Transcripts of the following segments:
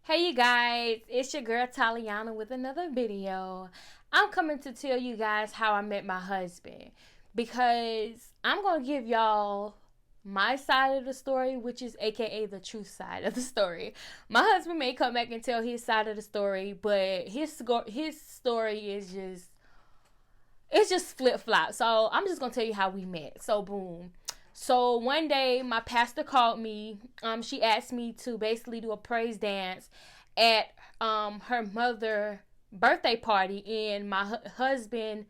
Hey you guys, it's your girl Tyleana with another video. I'm coming to tell you guys how I met my husband because I'm going to give y'all my side of the story, which is aka the true side of the story. My husband may come back and tell his side of the story, but his story is just flip-flop. So I'm just going to tell you how we met. So boom. So one day, my pastor called me. She asked me to basically do a praise dance at her mother' birthday party in my husband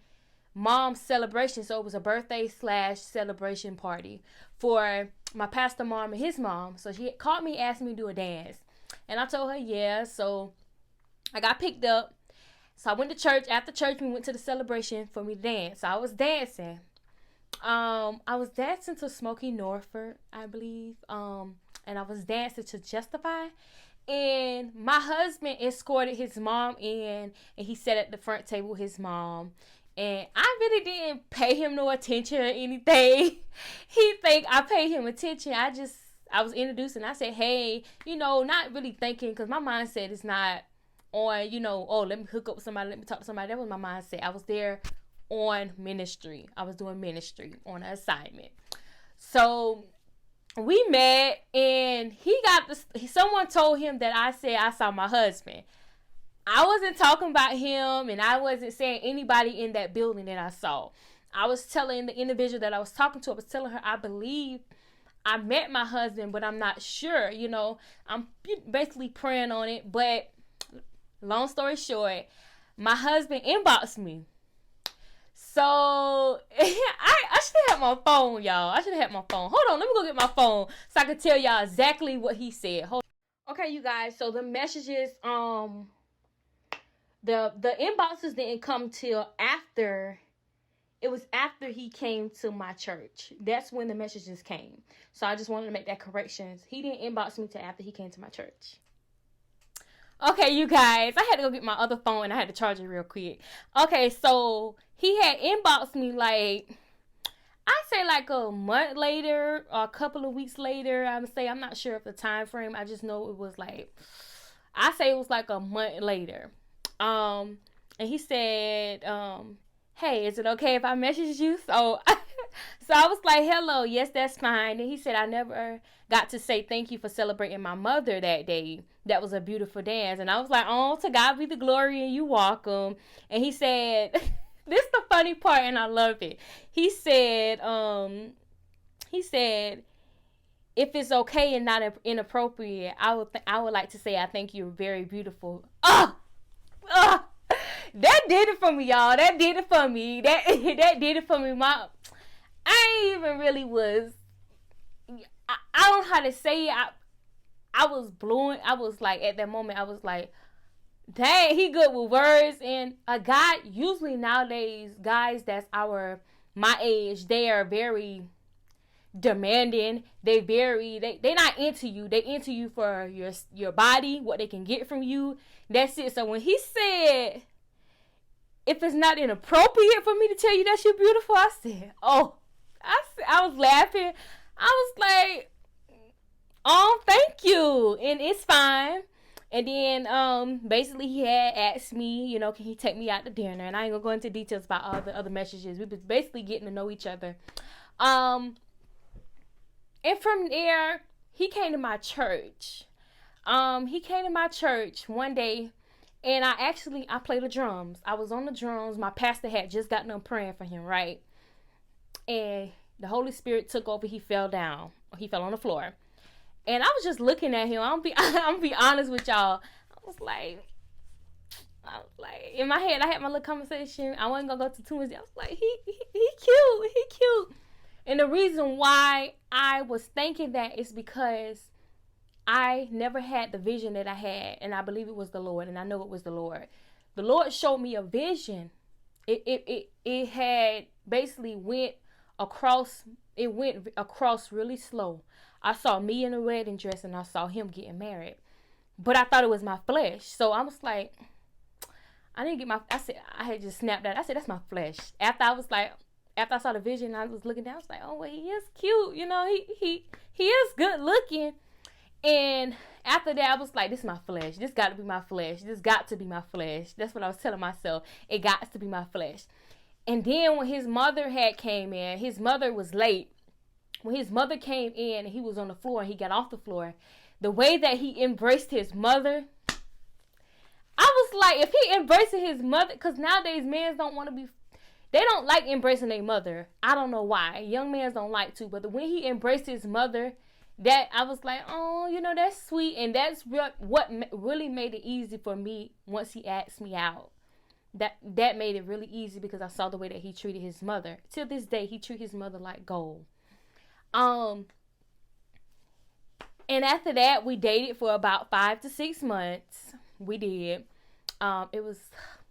mom's celebration. So it was a birthday / celebration party for my pastor mom and his mom. So she called me, asked me to do a dance, and I told her yeah. So I got picked up. So I went to church. After church, we went to the celebration for me to dance. So I was dancing. I was dancing to Smokey Norford, I believe. And I was dancing to Justify. And my husband escorted his mom in, and he sat at the front table with his mom. And I really didn't pay him no attention or anything. He think I paid him attention. I was introduced and I said, hey, not really thinking, because my mindset is not on, oh, let me hook up with somebody, let me talk to somebody. That was my mindset. I was there on ministry. I was doing ministry on an assignment. So we met, and someone told him that I said I saw my husband. I wasn't talking about him, and I wasn't saying anybody in that building that I saw. I was telling the individual that I was talking to, I was telling her I believe I met my husband, but I'm not sure. I'm basically praying on it. But long story short, my husband inboxed me. So I should have had my phone, y'all. I should have had my phone. Hold on, let me go get my phone so I can tell y'all exactly what he said. Okay, you guys. So the messages, the inboxes didn't come till after. It was after he came to my church. That's when the messages came. So I just wanted to make that correction. He didn't inbox me till after he came to my church. Okay, you guys, I had to go get my other phone and I had to charge it real quick. Okay, so he had inboxed me I'd say like a month later or a couple of weeks later. I'm not sure of the time frame. I just know it was I say it was like a month later. And he said, hey, is it okay if I message you? So I was like, hello, yes, that's fine. And he said, I never got to say thank you for celebrating my mother that day. That was a beautiful dance. And I was like, oh, to God be the glory, and you welcome. And he said, this is the funny part, and I love it. He said, if it's okay and not inappropriate, I would like to say I think you're very beautiful. That did it for me, y'all. That did it for me. That did it for me. I ain't even really was. I don't know how to say it. I was blowing. I was like, at that moment, I was like, dang, he good with words. And a guy, usually nowadays, guys that's my age, they are very demanding. They not into you. They into you for your body, what they can get from you. That's it. So when he said, if it's not inappropriate for me to tell you that you're beautiful, I said, oh, I was laughing. I was like, oh, thank you. And it's fine. And then basically he had asked me, can he take me out to dinner? And I ain't gonna go into details about all the other messages. We was basically getting to know each other. And from there, he came to my church. He came to my church one day, and I played the drums. I was on the drums. My pastor had just gotten done praying for him, right? And the Holy Spirit took over. He fell down. He fell on the floor. And I was just looking at him. I'm gonna be honest with y'all. I was like, in my head, I had my little conversation. I wasn't gonna go too much. I was like, he cute. And the reason why I was thinking that is because I never had the vision that I had, and I believe it was the Lord, and I know it was the Lord. The Lord showed me a vision. It had basically went across really slow. I saw me in a wedding dress, and I saw him getting married. But I thought it was my flesh. So I was like, I had just snapped out. I said, that's my flesh. After I saw the vision, I was looking down. I was like, oh, well, he is cute. He is good looking. And after that, I was like, this is my flesh. This got to be my flesh. This got to be my flesh. That's what I was telling myself. It got to be my flesh. And then when his mother had came in, his mother was late. When his mother came in and he was on the floor and he got off the floor, the way that he embraced his mother, I was like, if he embracing his mother, because nowadays men don't want to be, they don't like embracing their mother. I don't know why. Young men don't like to, but when he embraced his mother, that I was like, oh, you know, that's sweet. And that's what really made it easy for me once he asked me out. That made it really easy because I saw the way that he treated his mother. Till this day, he treats his mother like gold. And after that, we dated for about 5 to 6 months. We did. It was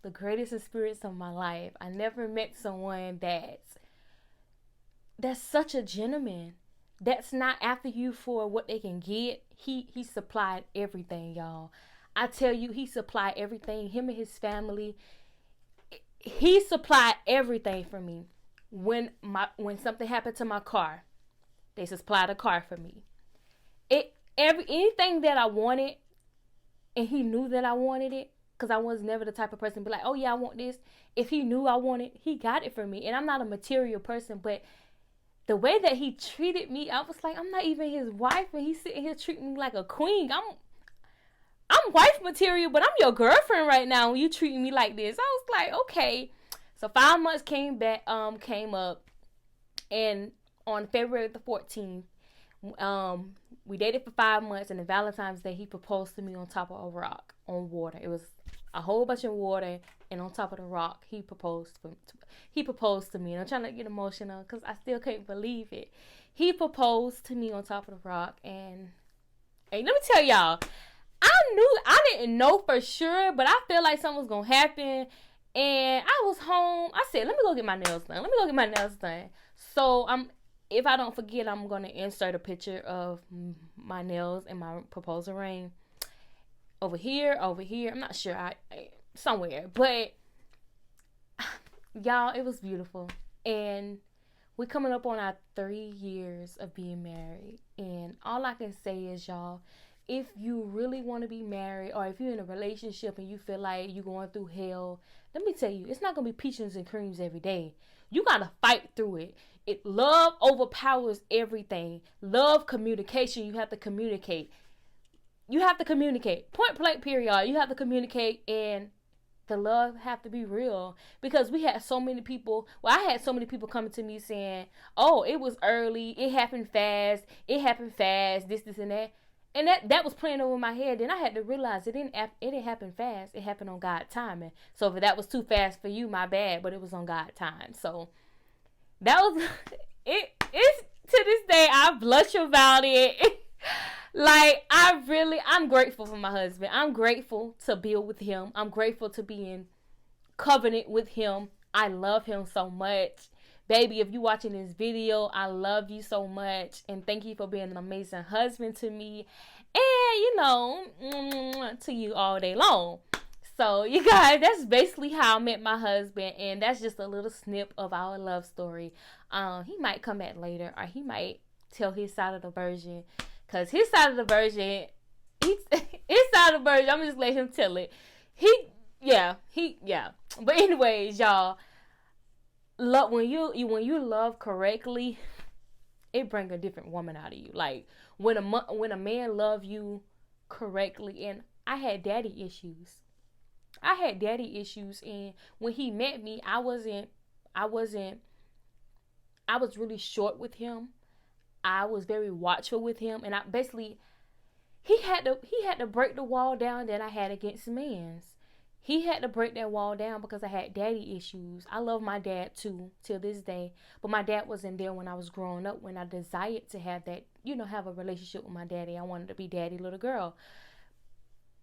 the greatest experience of my life. I never met someone that's such a gentleman. That's not after you for what they can get. He supplied everything, y'all. I tell you, he supplied everything. Him and his family. He supplied everything for me. When something happened to my car, they supplied a car for me. Anything that I wanted, and he knew that I wanted it, because I was never the type of person to be like, oh yeah, I want this. If he knew I wanted, he got it for me. And I'm not a material person, but the way that he treated me, I was like, I'm not even his wife, and he's sitting here treating me like a queen. I'm wife material, but I'm your girlfriend right now when you treating me like this. I was like, okay. So 5 months came up, and on February the 14th, we dated for 5 months, and on Valentine's Day, he proposed to me on top of a rock on water. It was a whole bunch of water, and on top of the rock, he proposed to me. And I'm trying to get emotional because I still can't believe it. He proposed to me on top of the rock, and hey, let me tell y'all, I didn't know for sure, but I feel like something was gonna happen. And I was home. I said, let me go get my nails done. So if I don't forget, I'm gonna insert a picture of my nails and my proposal ring over here. I'm not sure, somewhere, but y'all, it was beautiful. And we're coming up on our 3 years of being married. And all I can say is, y'all, if you really want to be married, or if you're in a relationship and you feel like you're going through hell, let me tell you, it's not going to be peaches and creams every day. You got to fight through it. Love overpowers everything. Love, communication. You have to communicate. Point blank, period. You have to communicate, and the love have to be real, because we had so many people. Well, I had so many people coming to me saying, "Oh, it was early. It happened fast. This, and that." And that was playing over my head. Then I had to realize it didn't happen fast. It happened on God's timing. So if that was too fast for you, my bad. But it was on God's time. So that was it. It's to this day I blush about it. Like, I'm grateful for my husband. I'm grateful to build with him. I'm grateful to be in covenant with him. I love him so much. Baby, if you're watching this video, I love you so much. And thank you for being an amazing husband to me. And, to you all day long. So, you guys, that's basically how I met my husband. And that's just a little snip of our love story. He might come back later, or he might tell his side of the version. Because his side of the version, I'm going to just let him tell it. Yeah. But anyways, y'all, love, when you love correctly, it brings a different woman out of you. Like, when a man love you correctly, and I had daddy issues. And when he met me, I was really short with him. I was very watchful with him, and he had to break the wall down that I had against men's. He had to break that wall down because I had daddy issues. I love my dad too, till this day, but my dad wasn't there when I was growing up, when I desired to have that, have a relationship with my daddy. I wanted to be daddy little girl.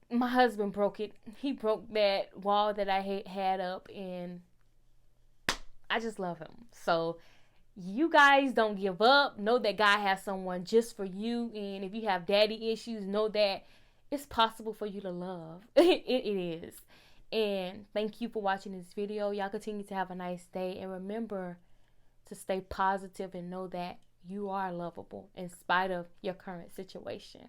My husband broke it. He broke that wall that I had up, and I just love him. So you guys don't give up. Know that God has someone just for you. And if you have daddy issues, know that it's possible for you to love. It is. And thank you for watching this video. Y'all continue to have a nice day. And remember to stay positive and know that you are lovable in spite of your current situation.